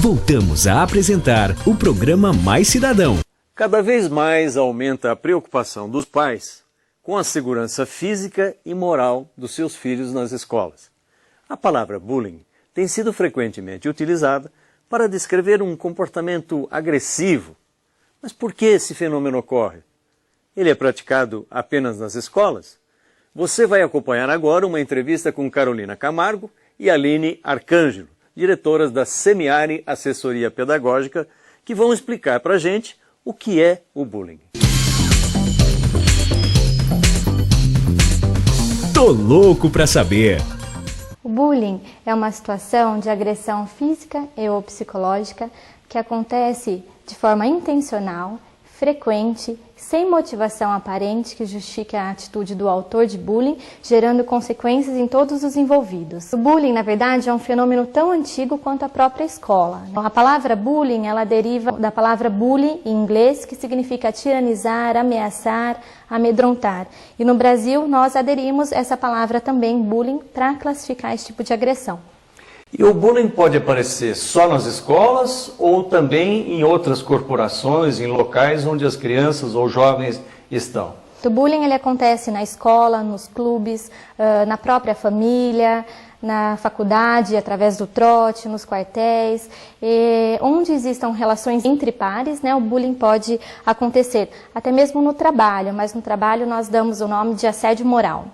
Voltamos a apresentar o programa Mais Cidadão. Cada vez mais aumenta a preocupação dos pais com a segurança física e moral dos seus filhos nas escolas. A palavra bullying tem sido frequentemente utilizada para descrever um comportamento agressivo. Mas por que esse fenômeno ocorre? Ele é praticado apenas nas escolas? Você vai acompanhar agora uma entrevista com Carolina Camargo e Aline Arcângelo, diretoras da Semiari Assessoria Pedagógica, que vão explicar para a gente o que é o bullying. Tô louco para saber! O bullying é uma situação de agressão física e ou psicológica que acontece de forma intencional, frequente, sem motivação aparente que justifique a atitude do autor de bullying, gerando consequências em todos os envolvidos. O bullying, na verdade, é um fenômeno tão antigo quanto a própria escola. A palavra bullying, ela deriva da palavra bully em inglês, que significa tiranizar, ameaçar, amedrontar. E no Brasil, nós aderimos essa palavra também, bullying, para classificar esse tipo de agressão. E o bullying pode aparecer só nas escolas ou também em outras corporações, em locais onde as crianças ou jovens estão? O bullying ele acontece na escola, nos clubes, na própria família, na faculdade, através do trote, nos quartéis. Onde existam relações entre pares, né, o bullying pode acontecer, até mesmo no trabalho, mas no trabalho nós damos o nome de assédio moral.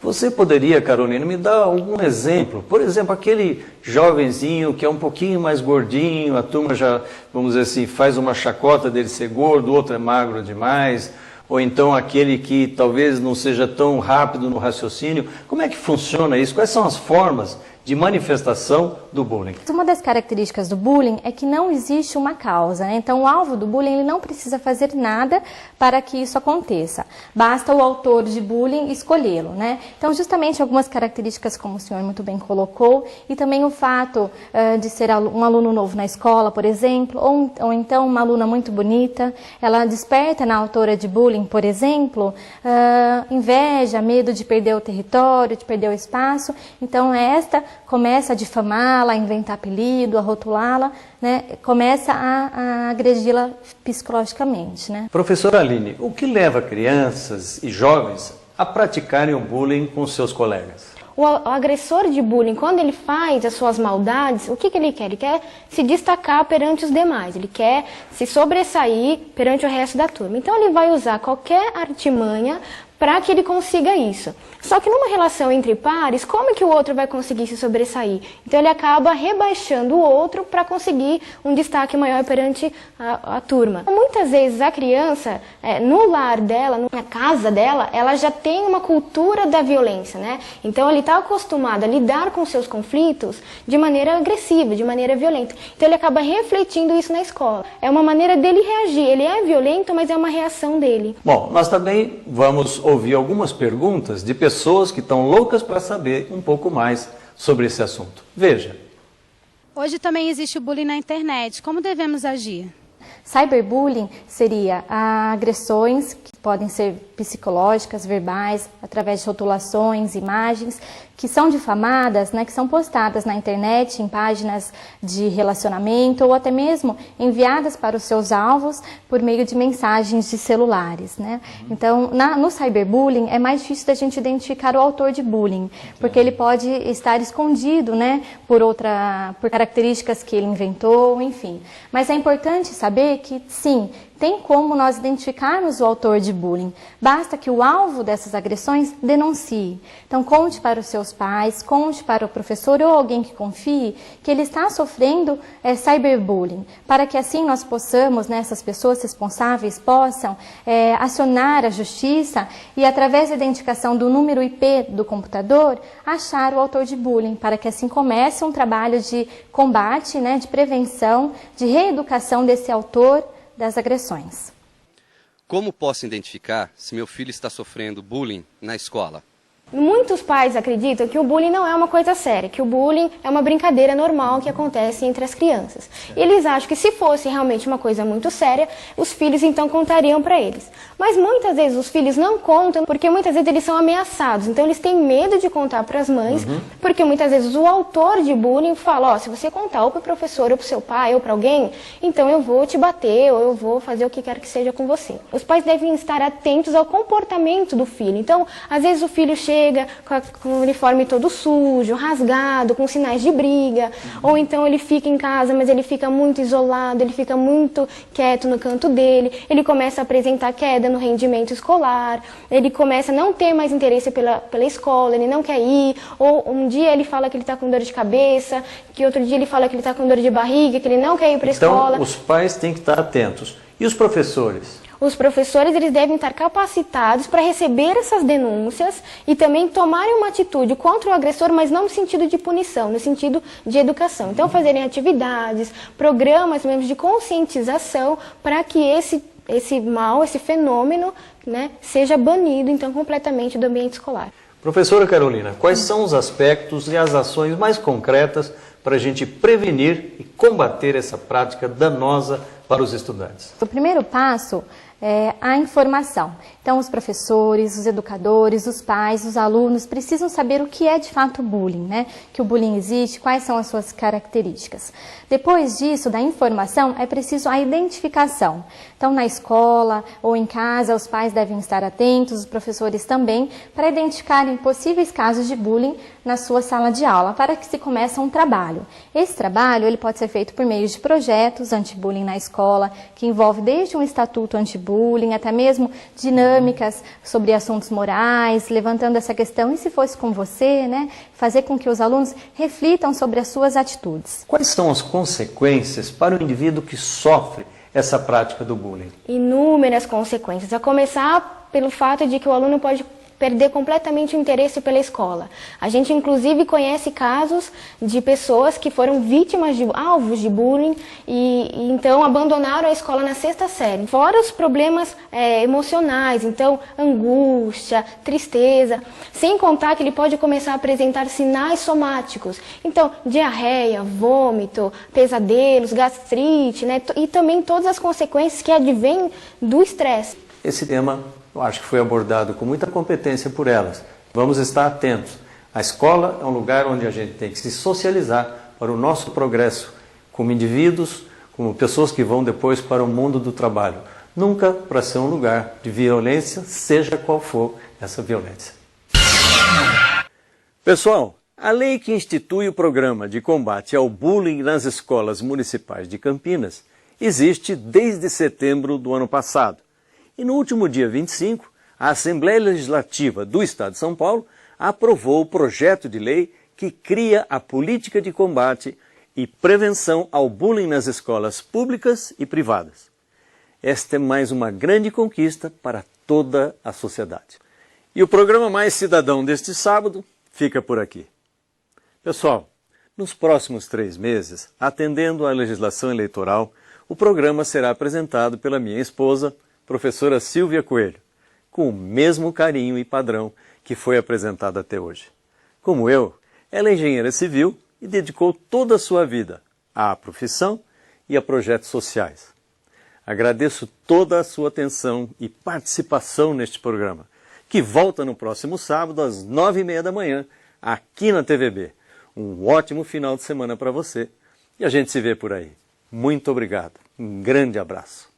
Você poderia, Carolina, me dar algum exemplo? Por exemplo, aquele jovenzinho que é um pouquinho mais gordinho, a turma já, vamos dizer assim, faz uma chacota dele ser gordo, o outro é magro demais, ou então aquele que talvez não seja tão rápido no raciocínio. Como é que funciona isso? Quais são as formas de manifestação do bullying? Uma das características do bullying é que não existe uma causa, né? Então o alvo do bullying ele não precisa fazer nada para que isso aconteça. Basta o autor de bullying escolhê-lo, né? Então justamente algumas características, como o senhor muito bem colocou, e também o fato de ser um aluno novo na escola, por exemplo, ou então uma aluna muito bonita, ela desperta na autora de bullying, por exemplo, inveja, medo de perder o território, de perder o espaço. Então esta começa a difamá-la, a inventar apelido, a rotulá-la, né? Começa a agredi-la psicologicamente, né? Professora Aline, o que leva crianças e jovens a praticarem o bullying com seus colegas? O agressor de bullying, quando ele faz as suas maldades, o que ele quer? Ele quer se destacar perante os demais, ele quer se sobressair perante o resto da turma. Então ele vai usar qualquer artimanha para que ele consiga isso. Só que numa relação entre pares, como é que o outro vai conseguir se sobressair? Então ele acaba rebaixando o outro para conseguir um destaque maior perante a turma. Muitas vezes a criança, no lar dela, na casa dela, ela já tem uma cultura da violência, né? Então ele está acostumado a lidar com seus conflitos de maneira agressiva, de maneira violenta. Então ele acaba refletindo isso na escola. É uma maneira dele reagir. Ele é violento, mas é uma reação dele. Bom, nós também vamos ouvir algumas perguntas de pessoas que estão loucas para saber um pouco mais sobre esse assunto. Veja. Hoje também existe o bullying na internet. Como devemos agir? Cyberbullying seria agressões que podem ser psicológicas, verbais, através de rotulações, imagens, que são difamadas, né, que são postadas na internet, em páginas de relacionamento ou até mesmo enviadas para os seus alvos por meio de mensagens de celulares, né? Então, no cyberbullying é mais difícil da gente identificar o autor de bullying, porque ele pode estar escondido, né, por características que ele inventou, enfim. Mas é importante saber que, sim, tem como nós identificarmos o autor de bullying. Basta que o alvo dessas agressões denuncie. Então, conte para os seus pais, conte para o professor ou alguém que confie que ele está sofrendo cyberbullying, para que assim nós possamos, né, essas pessoas responsáveis possam acionar a justiça e, através da identificação do número IP do computador, achar o autor de bullying, para que assim comece um trabalho de combate, né, de prevenção, de reeducação desse autor das agressões. Como posso identificar se meu filho está sofrendo bullying na escola? Muitos pais acreditam que o bullying não é uma coisa séria, que o bullying é uma brincadeira normal que acontece entre as crianças. E eles acham que se fosse realmente uma coisa muito séria, os filhos então contariam para eles. Mas muitas vezes os filhos não contam, porque muitas vezes eles são ameaçados. Então eles têm medo de contar para as mães, porque muitas vezes o autor de bullying fala, ó, se você contar ou para o professor, ou para o seu pai, ou para alguém, então eu vou te bater, ou eu vou fazer o que quer que seja com você. Os pais devem estar atentos ao comportamento do filho. Então, às vezes o filho chega com o uniforme todo sujo, rasgado, com sinais de briga, ou então ele fica em casa, mas ele fica muito isolado, ele fica muito quieto no canto dele, ele começa a apresentar queda no rendimento escolar, ele começa a não ter mais interesse pela escola, ele não quer ir, ou um dia ele fala que ele está com dor de cabeça, que outro dia ele fala que ele está com dor de barriga, que ele não quer ir para a escola. Então, os pais têm que estar atentos. E os professores? Os professores eles devem estar capacitados para receber essas denúncias e também tomarem uma atitude contra o agressor, mas não no sentido de punição, no sentido de educação. Então, fazerem atividades, programas mesmo de conscientização para que esse mal, esse fenômeno, né, seja banido então completamente do ambiente escolar. Professora Carolina, quais são os aspectos e as ações mais concretas para a gente prevenir e combater essa prática danosa para os estudantes? O primeiro passo é a informação. Então, os professores, os educadores, os pais, os alunos precisam saber o que é de fato o bullying, né? Que o bullying existe, quais são as suas características. Depois disso, da informação, é preciso a identificação. Então, na escola ou em casa, os pais devem estar atentos, os professores também, para identificarem possíveis casos de bullying na sua sala de aula, para que se comece um trabalho. Esse trabalho ele pode ser feito por meio de projetos anti-bullying na escola, que envolve desde um estatuto anti-bullying, até mesmo dinâmicas sobre assuntos morais, levantando essa questão, e se fosse com você, né, fazer com que os alunos reflitam sobre as suas atitudes. Quais são as consequências para o indivíduo que sofre essa prática do bullying? Inúmeras consequências, a começar pelo fato de que o aluno pode perder completamente o interesse pela escola. A gente, inclusive, conhece casos de pessoas que foram vítimas de alvos de bullying e então abandonaram a escola na 6ª série. Fora os problemas emocionais, então angústia, tristeza, sem contar que ele pode começar a apresentar sinais somáticos. Então, diarreia, vômito, pesadelos, gastrite, né? E também todas as consequências que advêm do estresse. Esse tema eu acho que foi abordado com muita competência por elas. Vamos estar atentos. A escola é um lugar onde a gente tem que se socializar para o nosso progresso como indivíduos, como pessoas que vão depois para o mundo do trabalho. Nunca para ser um lugar de violência, seja qual for essa violência. Pessoal, a lei que institui o programa de combate ao bullying nas escolas municipais de Campinas existe desde setembro do ano passado. E no último dia 25, a Assembleia Legislativa do Estado de São Paulo aprovou o projeto de lei que cria a política de combate e prevenção ao bullying nas escolas públicas e privadas. Esta é mais uma grande conquista para toda a sociedade. E o programa Mais Cidadão deste sábado fica por aqui. Pessoal, nos próximos 3 meses, atendendo à legislação eleitoral, o programa será apresentado pela minha esposa, professora Silvia Coelho, com o mesmo carinho e padrão que foi apresentado até hoje. Como eu, ela é engenheira civil e dedicou toda a sua vida à profissão e a projetos sociais. Agradeço toda a sua atenção e participação neste programa, que volta no próximo sábado às 9h30 da manhã, aqui na TVB. Um ótimo final de semana para você e a gente se vê por aí. Muito obrigado. Um grande abraço.